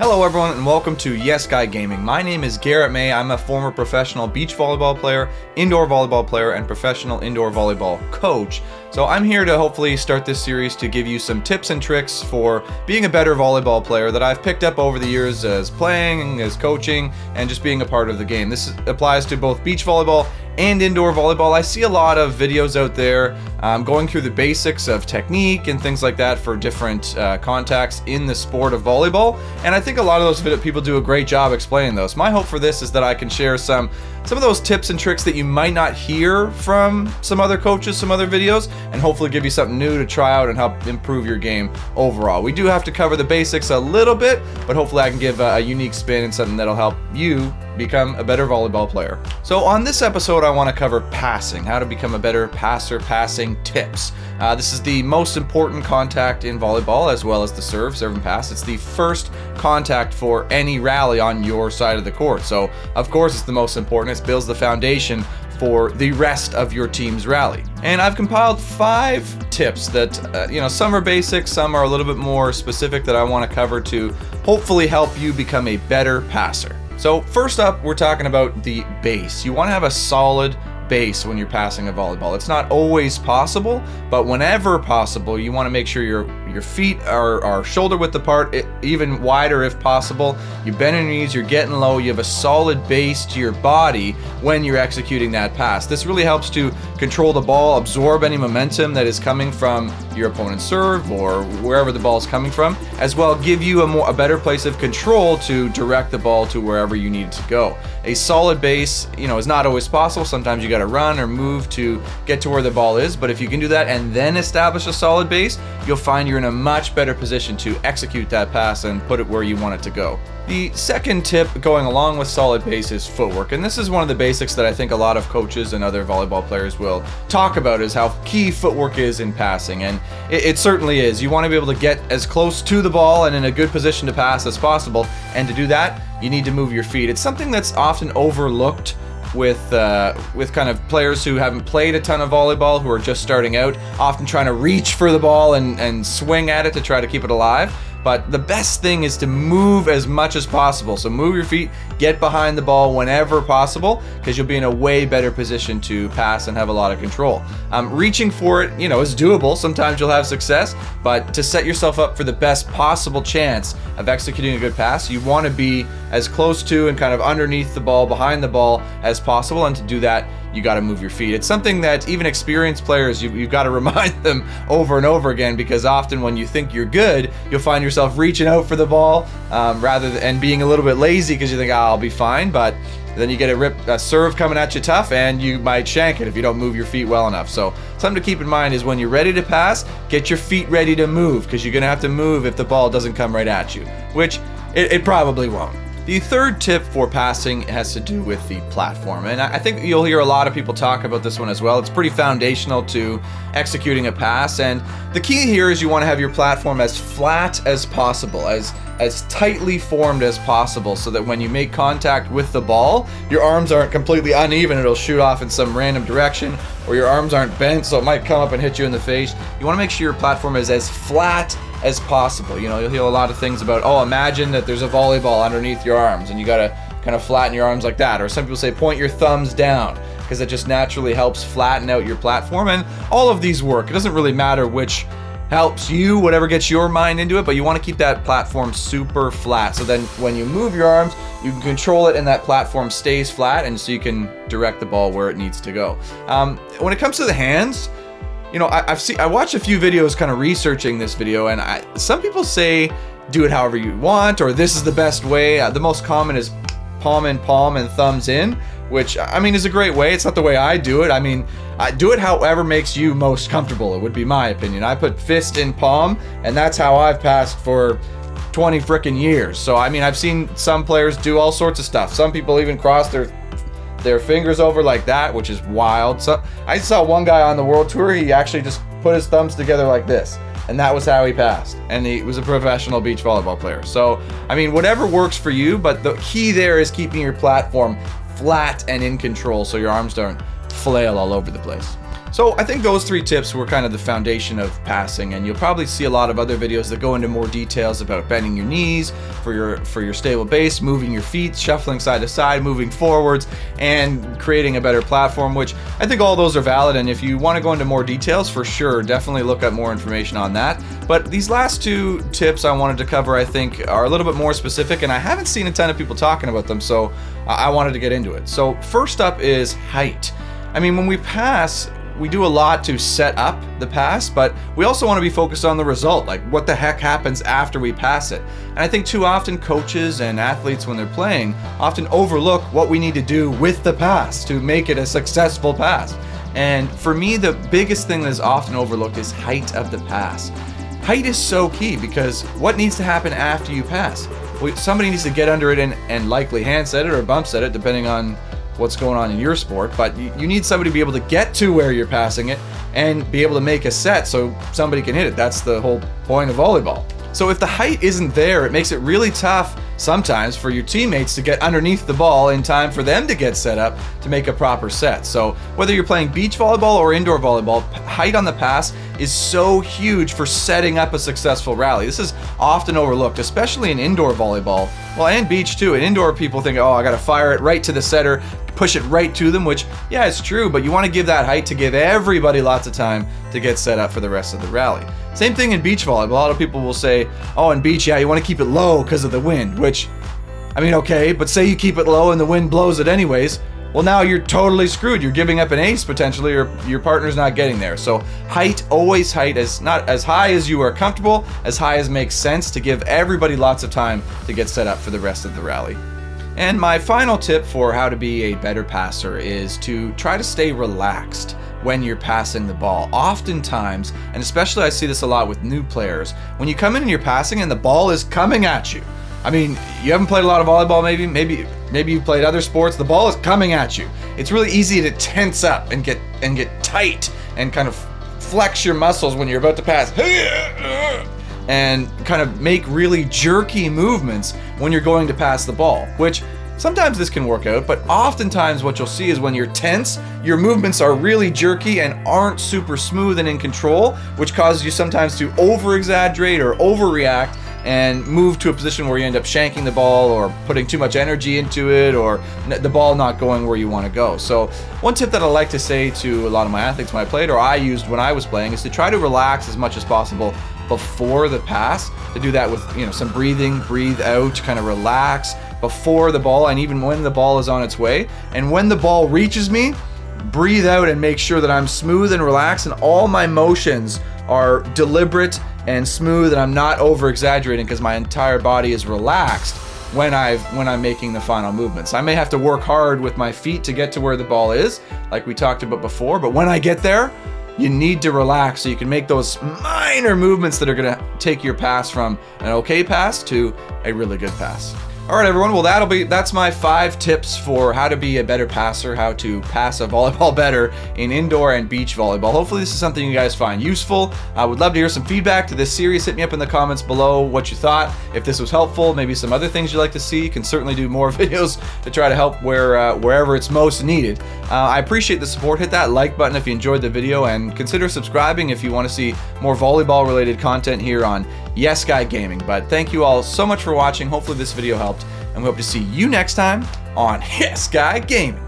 Hello everyone and welcome to Yes Guy Gaming. My name is Garrett May. I'm a former professional beach volleyball player, indoor volleyball player, and professional indoor volleyball coach. So I'm here to hopefully start this series to give you some tips and tricks for being a better volleyball player that I've picked up over the years as playing, as coaching, and just being a part of the game. This applies to both beach volleyball and indoor volleyball. I see a lot of videos out there going through the basics of technique and things like that for different contacts in the sport of volleyball, and I think a lot of those people do a great job explaining those. My hope for this is that I can share some of those tips and tricks that you might not hear from some other coaches, some other videos, and hopefully give you something new to try out and help improve your game overall. We do have to cover the basics a little bit, but hopefully I can give a unique spin and something that'll help you become a better volleyball player. So on this episode, I want to cover passing, how to become a better passer, passing tips. This is the most important contact in volleyball, as well as the serve and pass. It's the first contact for any rally on your side of the court. So of course it's the most important. It builds the foundation for the rest of your team's rally. And I've compiled 5 tips that, some are basic, some are a little bit more specific that I want to cover to hopefully help you become a better passer. So first up, we're talking about the base. You want to have a solid base when you're passing a volleyball. It's not always possible, but whenever possible, you want to make sure your feet are shoulder width apart, even wider if possible. You bend your knees, you're getting low, you have a solid base to your body when you're executing that pass. This really helps to control the ball, absorb any momentum that is coming from your opponent's serve or wherever the ball is coming from, as well give you a better place of control to direct the ball to wherever you need it to go. A solid base, is not always possible. Sometimes you got to run or move to get to where the ball is, but if you can do that and then establish a solid base, you'll find you're in a much better position to execute that pass and put it where you want it to go. The second tip going along with solid base is footwork, and this is one of the basics that I think a lot of coaches and other volleyball players will talk about, is how key footwork is in passing, and it certainly is. You want to be able to get as close to the ball and in a good position to pass as possible, and to do that, you need to move your feet. It's something that's often overlooked with kind of players who haven't played a ton of volleyball, who are just starting out, often trying to reach for the ball and swing at it to try to keep it alive. But the best thing is to move as much as possible. So move your feet, get behind the ball whenever possible, because you'll be in a way better position to pass and have a lot of control. Reaching for it, is doable. Sometimes you'll have success, but to set yourself up for the best possible chance of executing a good pass, you want to be as close to and kind of underneath the ball, behind the ball as possible. And to do that, you got to move your feet. It's something that even experienced players, you've got to remind them over and over again, because often when you think you're good, you'll find yourself reaching out for the ball and being a little bit lazy because you think, I'll be fine, but then you get a serve coming at you tough and you might shank it if you don't move your feet well enough. So something to keep in mind is when you're ready to pass, get your feet ready to move, because you're going to have to move if the ball doesn't come right at you, which it probably won't. The third tip for passing has to do with the platform, and I think you'll hear a lot of people talk about this one as well. It's pretty foundational to executing a pass, and the key here is you want to have your platform as flat as possible, as tightly formed as possible, so that when you make contact with the ball, your arms aren't completely uneven, it'll shoot off in some random direction, or your arms aren't bent so it might come up and hit you in the face. You want to make sure your platform is as flat as possible. You'll hear a lot of things about, imagine that there's a volleyball underneath your arms and you got to kind of flatten your arms like that. Or some people say point your thumbs down, because it just naturally helps flatten out your platform. And all of these work. It doesn't really matter which helps you, whatever gets your mind into it, but you want to keep that platform super flat. So then when you move your arms, you can control it and that platform stays flat, and so you can direct the ball where it needs to go. When it comes to the hands, I watched a few videos kind of researching this video, and some people say do it however you want, or this is the best way. The most common is palm in palm and thumbs in, which is a great way. It's not the way I do it. I do it however makes you most comfortable. It would be my opinion. I put fist in palm, and that's how I've passed for 20 frickin' years. So I've seen some players do all sorts of stuff. Some people even cross their fingers over like that, which is wild. So I saw one guy on the world tour, he actually just put his thumbs together like this, and that was how he passed, and he was a professional beach volleyball player. So whatever works for you, but the key there is keeping your platform flat and in control so your arms don't flail all over the place. So I think those 3 tips were kind of the foundation of passing, and you'll probably see a lot of other videos that go into more details about bending your knees for your stable base, moving your feet, shuffling side to side, moving forwards, and creating a better platform, which I think all those are valid. And if you want to go into more details, for sure, definitely look up more information on that. But these last 2 tips I wanted to cover, I think, are a little bit more specific, and I haven't seen a ton of people talking about them, so I wanted to get into it. So first up is height. I mean, when we pass, we do a lot to set up the pass, but we also want to be focused on the result, like what the heck happens after we pass it. And I think too often coaches and athletes, when they're playing, often overlook what we need to do with the pass to make it a successful pass. And for me, the biggest thing that is often overlooked is height of the pass. Height is so key, because what needs to happen after you pass? Well, somebody needs to get under it and likely hand set it or bump set it, depending on what's going on in your sport, but you need somebody to be able to get to where you're passing it and be able to make a set so somebody can hit it. That's the whole point of volleyball. So if the height isn't there, it makes it really tough sometimes for your teammates to get underneath the ball in time for them to get set up to make a proper set. So whether you're playing beach volleyball or indoor volleyball, height on the pass is so huge for setting up a successful rally. This is often overlooked, especially in indoor volleyball. Well, and beach too. In indoor, people think, oh, I got to fire it right to the setter, push it right to them, which, yeah, it's true, but you want to give that height to give everybody lots of time to get set up for the rest of the rally. Same thing in beach volleyball. A lot of people will say, oh, in beach, yeah, you want to keep it low because of the wind, which, I mean, okay, but say you keep it low and the wind blows it anyways, well, now you're totally screwed. You're giving up an ace potentially, or your partner's not getting there. So height, always height, as not as high as you are comfortable, as high as makes sense to give everybody lots of time to get set up for the rest of the rally. And my final tip for how to be a better passer is to try to stay relaxed when you're passing the ball. Oftentimes, and especially I see this a lot with new players, when you come in and you're passing and the ball is coming at you. I mean, you haven't played a lot of volleyball, maybe you played other sports, the ball is coming at you. It's really easy to tense up and get tight and kind of flex your muscles when you're about to pass. And kind of make really jerky movements when you're going to pass the ball, which sometimes this can work out, but oftentimes what you'll see is when you're tense, your movements are really jerky and aren't super smooth and in control, which causes you sometimes to over-exaggerate or overreact and move to a position where you end up shanking the ball or putting too much energy into it, or the ball not going where you want to go. So one tip that I like to say to a lot of my athletes when I played, or I used when I was playing, is to try to relax as much as possible before the pass. To do that with, you know, some breathing, breathe out, kind of relax before the ball and even when the ball is on its way. And when the ball reaches me, breathe out and make sure that I'm smooth and relaxed and all my motions are deliberate and smooth and I'm not over exaggerating, because my entire body is relaxed when I'm making the final movements. I may have to work hard with my feet to get to where the ball is, like we talked about before, but when I get there, you need to relax so you can make those minor movements that are going to take your pass from an okay pass to a really good pass. All right, everyone. Well, that's my 5 tips for how to be a better passer, how to pass a volleyball better in indoor and beach volleyball. Hopefully this is something you guys find useful. I would love to hear some feedback to this series. Hit me up in the comments below what you thought. If this was helpful, maybe some other things you'd like to see. You can certainly do more videos to try to help wherever it's most needed. I appreciate the support. Hit that like button if you enjoyed the video, and consider subscribing if you want to see more volleyball related content here on Yes Guy Gaming. But thank you all so much for watching. Hopefully this video helped, and we hope to see you next time on Yes Guy Gaming.